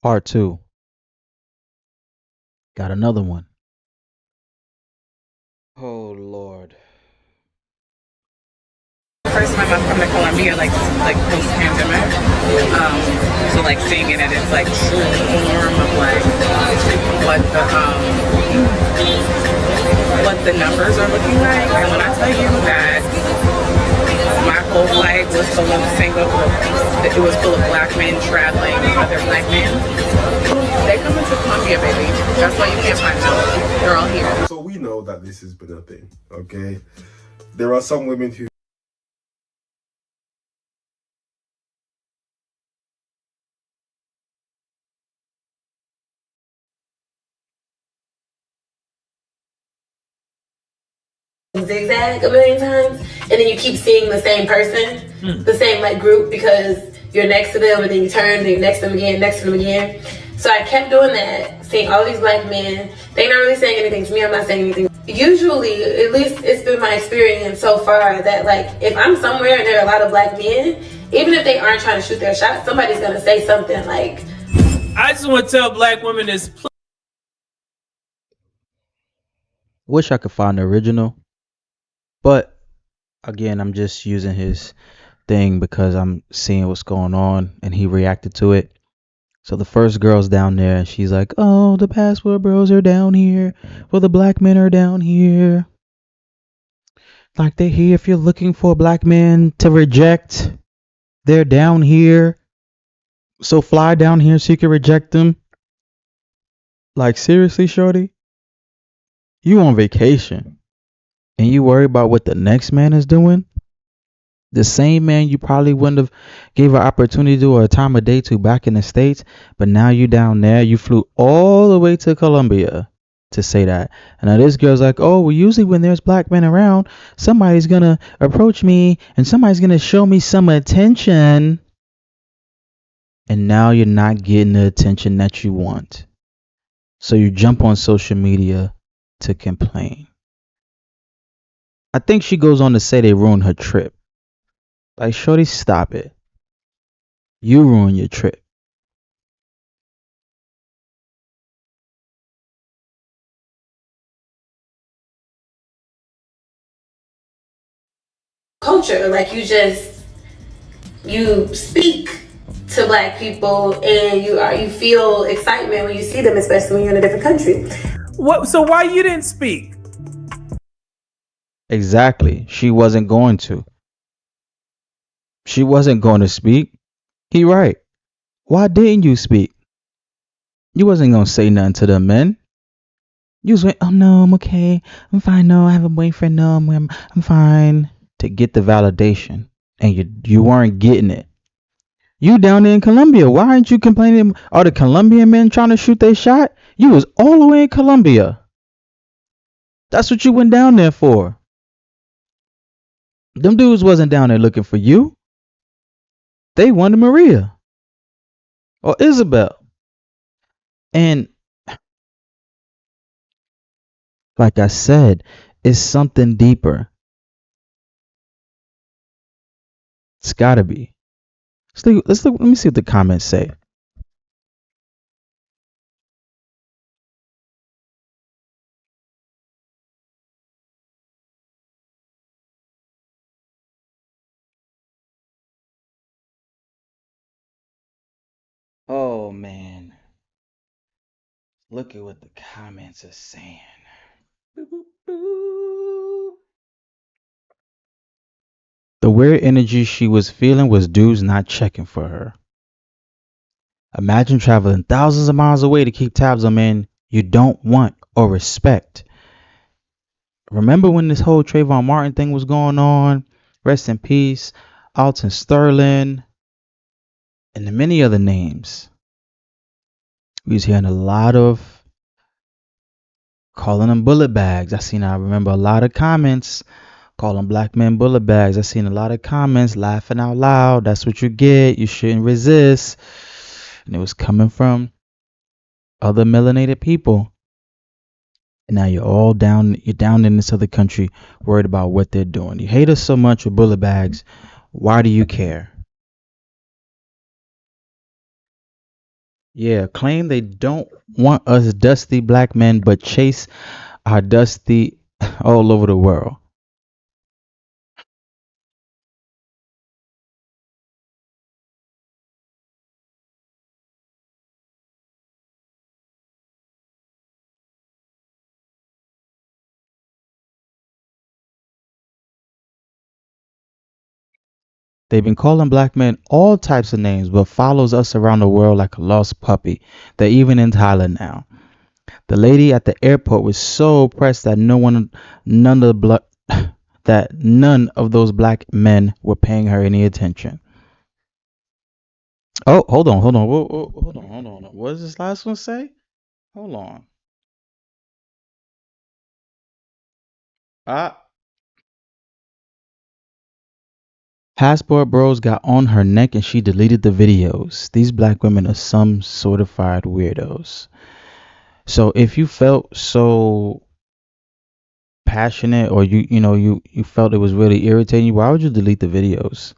Part two. Got another one. Oh Lord. First time I've come to Colombia, like post pandemic. Um, so like seeing it in its like true form of like what the numbers are looking like. And when I tell you that my whole flight was full of it was full of black men traveling with other black men. They come into Colombia, baby. That's why you can't find them. They're all here. So we know that this has been a thing, okay? There are some women who zigzag a million times, and then you keep seeing the same person, the same like group, because you're next to them, and then you turn, and you're next to them again, next to them again. So I kept doing that, seeing all these black men. They're not really saying anything to me. I'm not saying anything. Usually, at least it's been my experience so far, that like if I'm somewhere and there are a lot of black men, even if they aren't trying to shoot their shot, somebody's gonna say something like, I just want to tell black women this. Wish I could find the original. But again, I'm just using his thing because I'm seeing what's going on and he reacted to it. So the first girl's down there and she's like, "Oh, the passport bros are down here. Well, the black men are down here. Like they're here if you're looking for a black man to reject. They're down here. So fly down here so you can reject them." Like seriously, shorty? You on vacation and you worry about what the next man is doing? The same man you probably wouldn't have gave an opportunity to or a time of day to back in the States, but now you down there, you flew all the way to Colombia to say that. And now this girl's like, "Oh, well, usually when there's black men around, somebody's gonna approach me and somebody's gonna show me some attention." And now you're not getting the attention that you want. So you jump on social media to complain. I think she goes on to say they ruined her trip. Like, shorty, stop it. You ruin your trip. culture. Like you speak to black people, and you feel excitement when you see them, especially when you're in a different country. What? So why you didn't speak? Exactly. She wasn't going to. She wasn't going to speak. He right. Why didn't you speak? You wasn't going to say nothing to them men. You was like, "Oh no, I'm okay. I'm fine. No, I have a boyfriend. No, I'm fine." To get the validation. And you weren't getting it. You down there in Colombia. Why aren't you complaining? Are the Colombian men trying to shoot their shot? You was all the way in Colombia. That's what you went down there for. Them dudes wasn't down there looking for you. They wanted Maria or Isabel. And like I said, it's something deeper. It's gotta be. Let's look. Let me see what the comments say. Oh man, look at what the comments are saying. Boop, boop, boop. The weird energy she was feeling was dudes not checking for her. Imagine traveling thousands of miles away to keep tabs on men you don't want or respect. Remember when this whole Trayvon Martin thing was going on? Rest in peace, Alton Sterling, and the many other names. We was hearing a lot of calling them bullet bags. I remember a lot of comments calling black men bullet bags. I seen a lot of comments laughing out loud. That's what you get. You shouldn't resist. And it was coming from other melanated people. And now you're down in this other country worried about what they're doing. You hate us so much with bullet bags. Why do you care? Yeah, claim they don't want us dusty black men, but chase our dusty all over the world. They've been calling black men all types of names, but follows us around the world like a lost puppy. They're even in Thailand now. The lady at the airport was so pressed that none of the that none of those black men were paying her any attention. Oh, hold on, hold on. What does this last one say? Hold on. Ah, Passport Bros got on her neck and she deleted the videos. These black women are some certified weirdos. So if you felt so passionate, or you felt it was really irritating you, why would you delete the videos?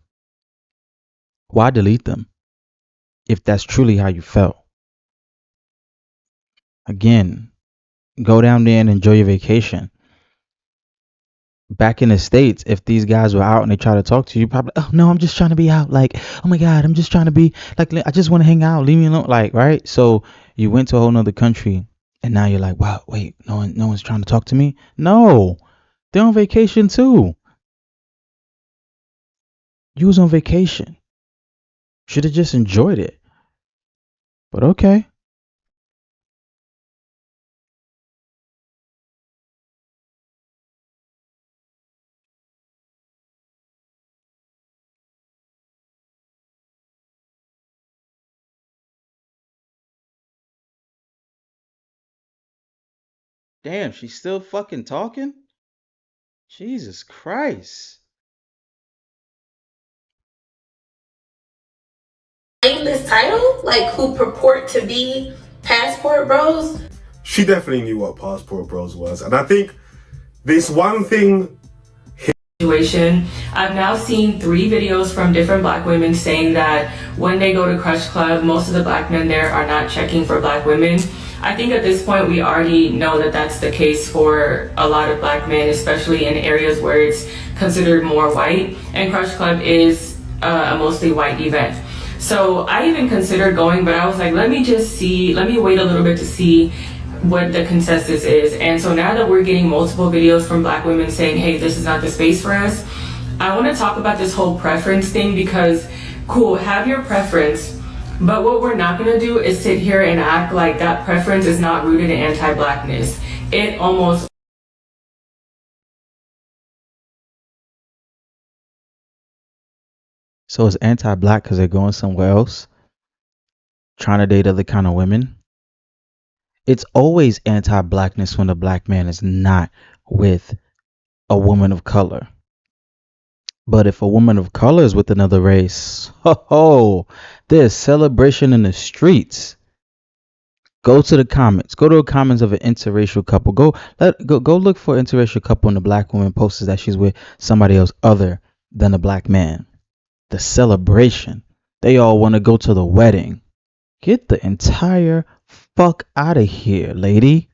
Why delete them if that's truly how you felt? Again, go down there and enjoy your vacation. Back in the States, if these guys were out and they try to talk to you, probably, oh no, I'm just trying to be out. Like, oh my God, I'm just trying to be like, I just want to hang out. Leave me alone. Like, right? So you went to a whole nother country and now you're like, wow, wait, no one's trying to talk to me. No, they're on vacation too. You was on vacation. Should have just enjoyed it. But okay. Damn, she's still fucking talking? Jesus Christ. Claim this title, like who purport to be passport bros. She definitely knew what Passport Bros was. And I think this one thing situation. I've now seen 3 videos from different black women saying that when they go to Crush Club, most of the black men there are not checking for black women. I think at this point we already know that that's the case for a lot of black men, especially in areas where it's considered more white, and Crush Club is a mostly white event. So I even considered going, but I was like, let me wait a little bit to see what the consensus is. And so now that we're getting multiple videos from black women saying, hey, this is not the space for us, I want to talk about this whole preference thing, because cool, have your preference, but what we're not going to do is sit here and act like that preference is not rooted in anti-blackness. It almost So it's anti-black because they're going somewhere else, trying to date other kind of women. It's always anti-blackness when the black man is not with a woman of color. But if a woman of color is with another race, there's celebration in the streets. Go to the comments. Go to the comments of an interracial couple. Go look for an interracial couple, and the black woman posts that she's with somebody else other than a black man. The celebration. They all want to go to the wedding. Get the entire fuck out of here, lady.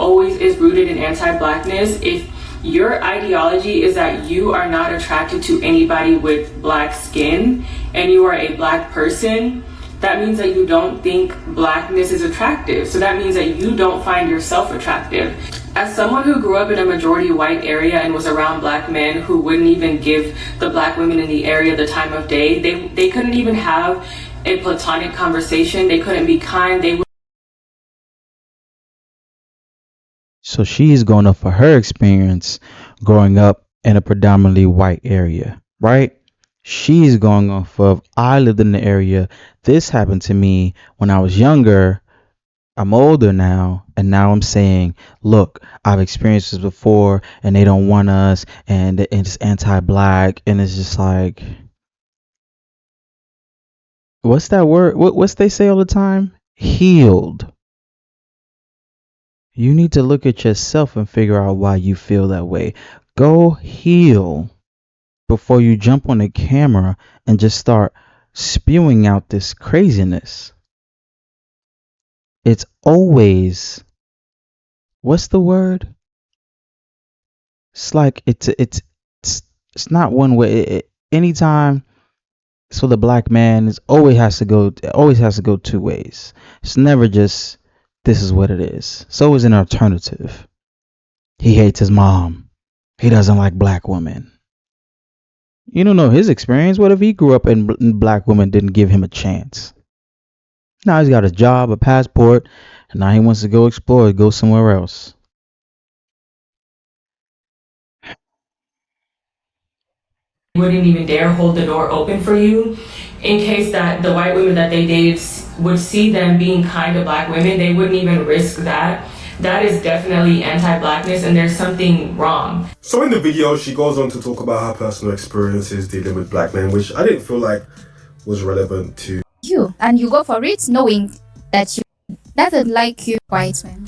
always is rooted in anti-blackness. If your ideology is that you are not attracted to anybody with black skin and you are a black person, that means that you don't think blackness is attractive. So that means that you don't find yourself attractive. As someone who grew up in a majority white area and was around black men who wouldn't even give the black women in the area the time of day, they couldn't even have a platonic conversation. They couldn't be kind. So she's going up for her experience growing up in a predominantly white area, right? She's going off of, I lived in the area. This happened to me when I was younger. I'm older now, and now I'm saying, look, I've experienced this before, and they don't want us, and it's anti-black, and it's just like, what's that word? What's they say all the time? Healed. You need to look at yourself and figure out why you feel that way. Go heal. before you jump on the camera and just start spewing out this craziness. It's always, what's the word? It's like it's not one way. Anytime so the black man is always has to go two ways. It's never just this is what it is. It's always an alternative. He hates his mom. He doesn't like black women. You don't know his experience. What if he grew up and black women didn't give him a chance? Now he's got a job, a passport, and now he wants to go explore, go somewhere else. Wouldn't even dare hold the door open for you in case that the white women that they dated would see them being kind to black women. They wouldn't even risk that. That is definitely anti-blackness, and there's something wrong. So in the video, she goes on to talk about her personal experiences dealing with black men, which I didn't feel like was relevant to you, and you go for it knowing that you doesn't like you white men.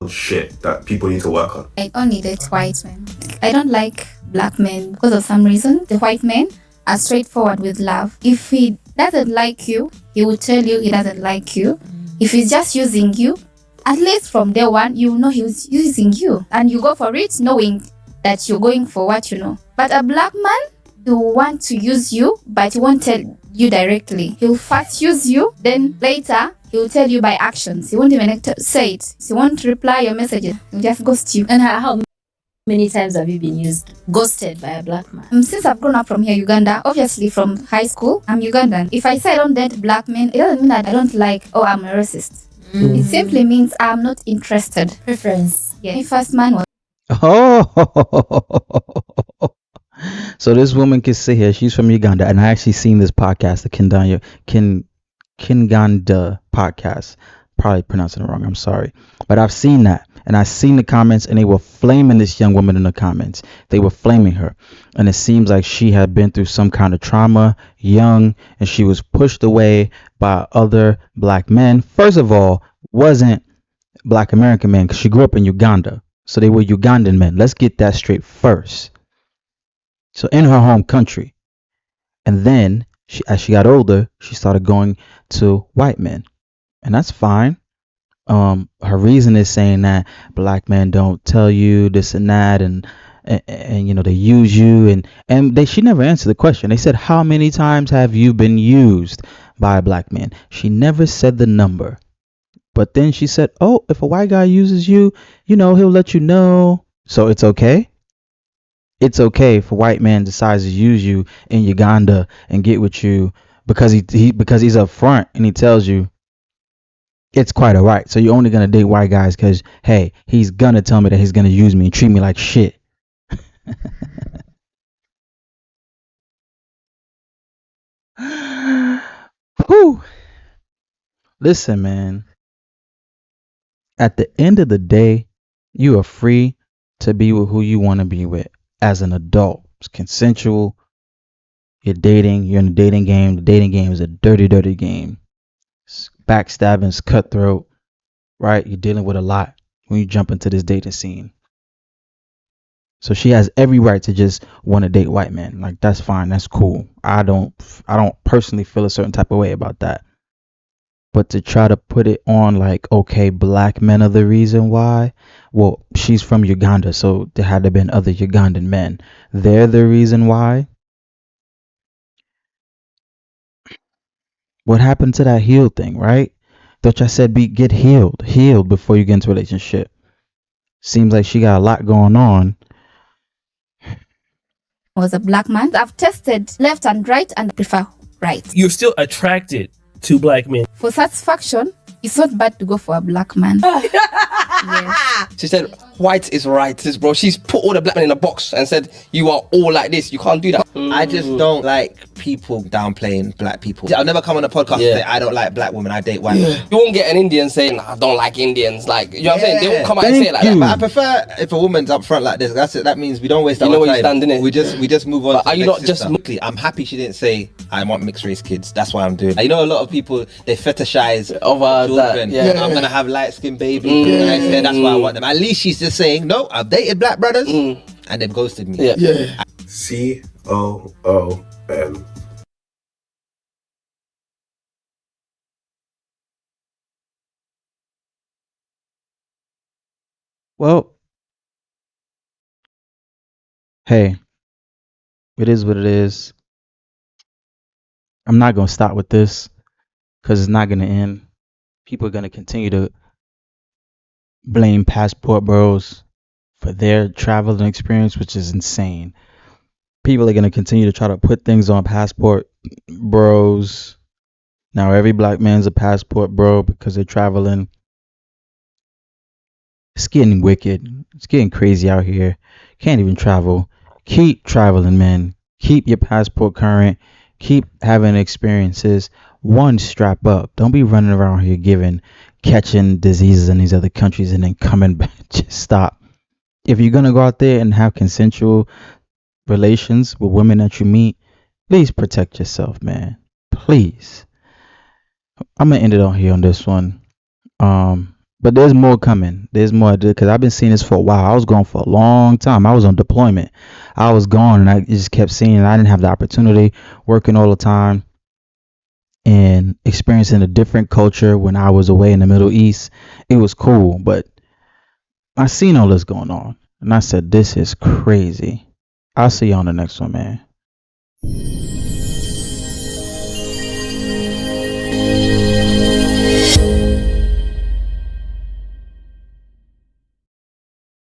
shit that people need to work on. I only date white men. I don't like black men because of some reason. The white men are straightforward with love. If he doesn't like you, he will tell you he doesn't like you. If he's just using you, at least from day one, you know he's using you, and you go for it knowing that you're going for what you know. But a black man, he will want to use you, but he won't tell you directly. He'll first use you, then later he will tell you by actions. He won't even say it. He won't reply your messages. He'll just ghost you. And how many times have you been ghosted by a black man? Since I've grown up from here, Uganda, obviously from high school, I'm Ugandan. If I say I don't date black men, it doesn't mean that I don't like or I'm a racist. It simply means I'm not interested. Preference. Yeah. My first man was. Oh, so this woman can sit here. She's from Uganda, and I actually seen this podcast, the Kinganda podcast. Probably pronouncing it wrong. I'm sorry, but I've seen that, and I've seen the comments, and they were flaming this young woman in the comments. They were flaming her, and it seems like she had been through some kind of trauma, young, and she was pushed away by other black men. First of all, wasn't black American men, because she grew up in Uganda, so they were Ugandan men. Let's get that straight first. So in her home country, and then as she got older, she started going to white men. And that's fine. Her reason is saying that black men don't tell you this and that, and you know, they use you, and she never answered the question. They said, how many times have you been used by a black man? She never said the number. But then she said, oh, if a white guy uses you, you know, he'll let you know. So it's okay. It's okay if a white man decides to use you in Uganda and get with you because he's up front and he tells you. It's quite alright. So you're only gonna date white guys because, hey, he's gonna tell me that he's gonna use me and treat me like shit. Whew. Listen, man. At the end of the day, you are free to be with who you want to be with as an adult. It's consensual. You're dating. You're in the dating game. The dating game is a dirty, dirty game. Backstabbing, cutthroat, right? You're dealing with a lot when you jump into this dating scene. So she has every right to just want to date white men. Like, that's fine, that's cool. I don't personally feel a certain type of way about that. But to try to put it on like, okay, black men are the reason why. Well, she's from Uganda, so there had to have been other Ugandan men. They're the reason why. What happened to that healed thing, right? Don't I said get healed before you get into a relationship. Seems like she got a lot going on. Was a black man. I've tested left and right and prefer right. You're still attracted to black men. For satisfaction, it's not bad to go for a black man. Yes. She said white is right, bro. She's put all the black men in a box and said you are all like this. You can't do that. I just don't like people downplaying black people. I'll never come on a podcast and say I don't like black women, I date white women. You won't get an Indian saying I don't like Indians. Like, you know what I'm saying? They won't come out and say it like that. But I prefer if a woman's up front like this. That's it. That means we don't waste our time. Where you stand, innit? We just move on. But are you not just? I'm happy she didn't say I want mixed race kids. That's why I'm doing. You know, a lot of people they fetishize over children. that. Yeah. I'm gonna have light skinned babies. And I say that's why I want them. At least she's just saying no. I've dated black brothers and they've ghosted me. Yeah. COON. Well, hey, it is what it is. I'm not gonna stop with this because it's not gonna end. People are gonna continue to blame passport bros for their traveling experience, which is insane. People are gonna continue to try to put things on passport bros. Now every black man's a passport bro because they're traveling. It's getting wicked. It's getting crazy out here. Can't even travel. Keep traveling, man. Keep your passport current. Keep having experiences. One, strap up. Don't be running around here catching diseases in these other countries and then coming back. Just stop. If you're gonna go out there and have consensual relations with women that you meet, please protect yourself, man. Please. I'm gonna end it on here on this one. But there's more coming. There's more because I've been seeing this for a while. I was gone for a long time. I was on deployment. I was gone and I just kept seeing it. I didn't have the opportunity working all the time and experiencing a different culture when I was away in the Middle East. It was cool, but I seen all this going on and I said, this is crazy. I'll see you on the next one, man.